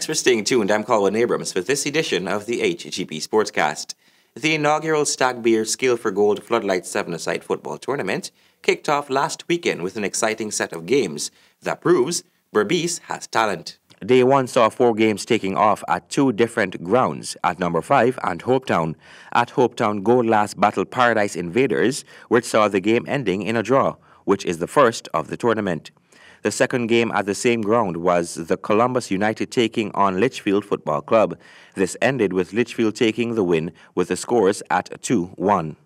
Thanks for staying tuned. I'm Colin Abrams with this edition of the HGP Sportscast. The inaugural Stag Beer Skill for Gold Floodlight 7-a-side football tournament kicked off last weekend with an exciting set of games that proves Berbice has talent. Day 1 saw 4 games taking off at 2 different grounds, at Number 5 and Hopetown. At Hopetown, Gold Last battled Paradise Invaders, which saw the game ending in a draw, which is the first of the tournament. The second game at the same ground was the Columbus United taking on Litchfield Football Club. This ended with Litchfield taking the win with the scores at 2-1.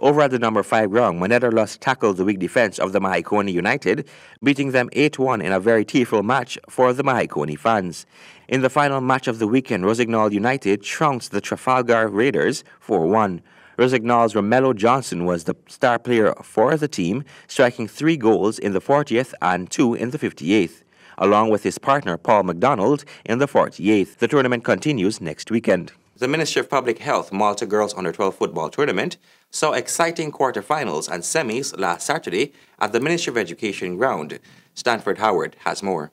Over at the Number 5 ground, Monetterlust tackled the weak defense of the Mahiconi United, beating them 8-1 in a very tearful match for the Mahiconi fans. In the final match of the weekend, Rosignol United trounced the Trafalgar Raiders 4-1. Rosignol's Romello Johnson was the star player for the team, striking 3 goals in the 40th and 2 in the 58th, along with his partner Paul McDonald in the 48th. The tournament continues next weekend. The Ministry of Public Health Malta Girls Under-12 Football Tournament saw exciting quarterfinals and semis last Saturday at the Ministry of Education ground. Stanford Howard has more.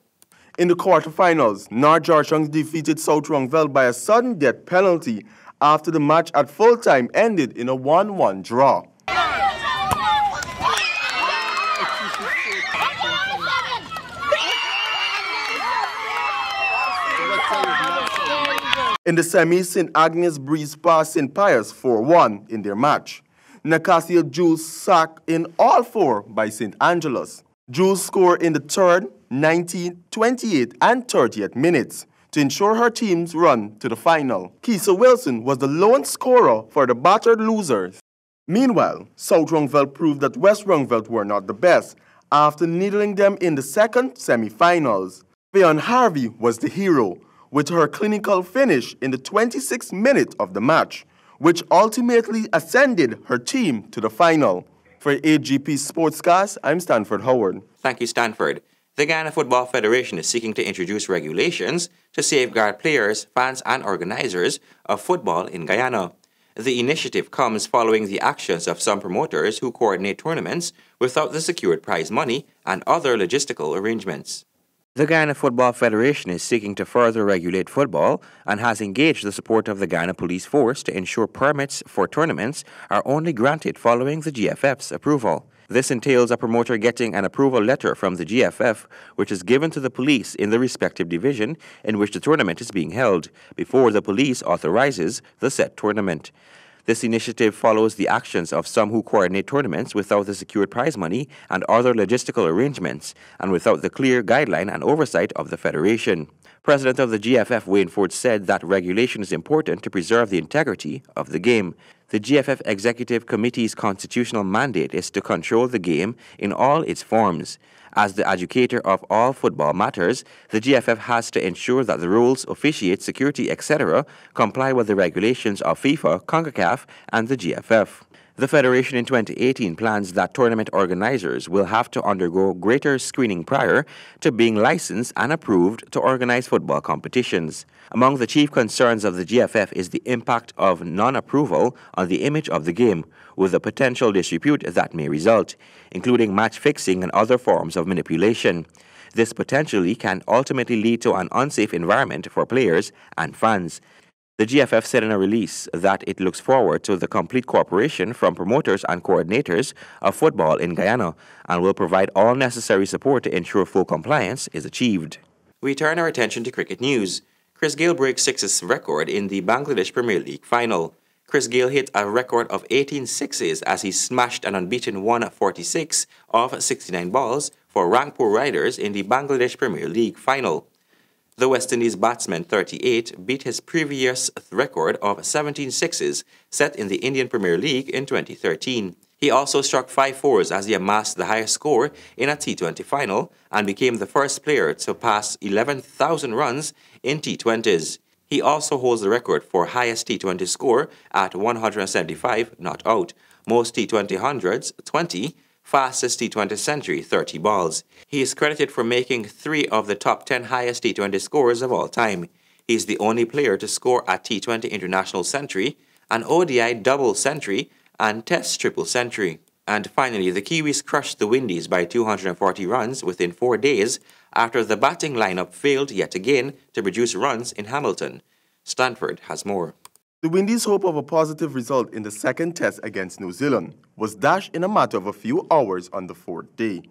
In the quarterfinals, North Georgetown defeated South Rongville by a sudden death penalty after the match at full-time ended in a 1-1 draw. In the semis, St. Agnes breezed past St. Pius 4-1 in their match. Nicasia Jules sacked in all 4 by St. Angelos. Jules scored in the 3rd, 19th, 28th, and 30th minutes to ensure her team's run to the final. Keisa Wilson was the lone scorer for the battered losers. Meanwhile, South Rongville proved that West Rongville were not the best after needling them in the second semi-finals. Fionn Harvey was the hero, with her clinical finish in the 26th minute of the match, which ultimately ascended her team to the final. For AGP Sportscast, I'm Stanford Howard. Thank you, Stanford. The Guyana Football Federation is seeking to introduce regulations to safeguard players, fans, and organizers of football in Guyana. The initiative comes following the actions of some promoters who coordinate tournaments without the secured prize money and other logistical arrangements. The Guyana Football Federation is seeking to further regulate football and has engaged the support of the Guyana Police Force to ensure permits for tournaments are only granted following the GFF's approval. This entails a promoter getting an approval letter from the GFF, which is given to the police in the respective division in which the tournament is being held, before the police authorizes the said tournament. This initiative follows the actions of some who coordinate tournaments without the secured prize money and other logistical arrangements, and without the clear guideline and oversight of the Federation. President of the GFF, Wayne Ford, said that regulation is important to preserve the integrity of the game. The GFF Executive Committee's constitutional mandate is to control the game in all its forms. As the educator of all football matters, the GFF has to ensure that the rules, officiate, security, etc. comply with the regulations of FIFA, CONCACAF, and the GFF. The Federation in 2018 plans that tournament organizers will have to undergo greater screening prior to being licensed and approved to organize football competitions. Among the chief concerns of the GFF is the impact of non-approval on the image of the game, with the potential disrepute that may result, including match fixing and other forms of manipulation. This potentially can ultimately lead to an unsafe environment for players and fans. The GFF said in a release that it looks forward to the complete cooperation from promoters and coordinators of football in Guyana and will provide all necessary support to ensure full compliance is achieved. We turn our attention to cricket news. Chris Gayle breaks sixes record in the Bangladesh Premier League final. Chris Gayle hit a record of 18 sixes as he smashed an unbeaten 146 of 69 balls for Rangpur Riders in the Bangladesh Premier League final. The West Indies batsman 38 beat his previous record of 17 sixes set in the Indian Premier League in 2013. He also struck 5 fours as he amassed the highest score in a T20 final and became the first player to pass 11,000 runs in T20s. He also holds the record for highest T20 score at 175 not out, most T20 hundreds 20, fastest T20 century 30 balls. He is credited for making 3 of the top 10 highest T20 scores of all time. He is the only player to score a T20 international century, an ODI double century, and Test triple century. And finally, the Kiwis crushed the Windies by 240 runs within 4 days after the batting lineup failed yet again to produce runs in Hamilton. Stanford has more. The Windies' hope of a positive result in the second test against New Zealand was dashed in a matter of a few hours on the fourth day,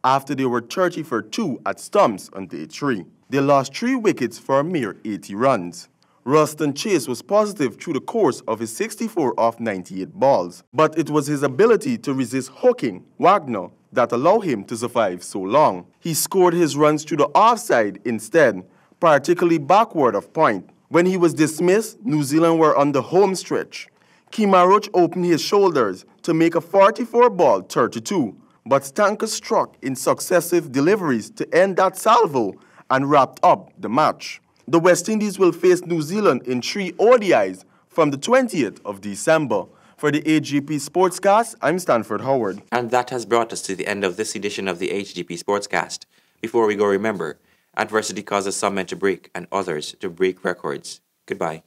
after they were 30 for 2 at stumps on day 3. They lost 3 wickets for a mere 80 runs. Ruston Chase was positive through the course of his 64 off 98 balls, but it was his ability to resist hooking Wagner that allowed him to survive so long. He scored his runs through the offside instead, particularly backward of point. When he was dismissed, New Zealand were on the home stretch. Kimaruch opened his shoulders to make a 44-ball 32, but Stanker struck in successive deliveries to end that salvo and wrapped up the match. The West Indies will face New Zealand in 3 ODIs from the 20th of December. For the HGP Sportscast, I'm Stanford Howard. And that has brought us to the end of this edition of the HGP Sportscast. Before we go, remember, adversity causes some men to break and others to break records. Goodbye.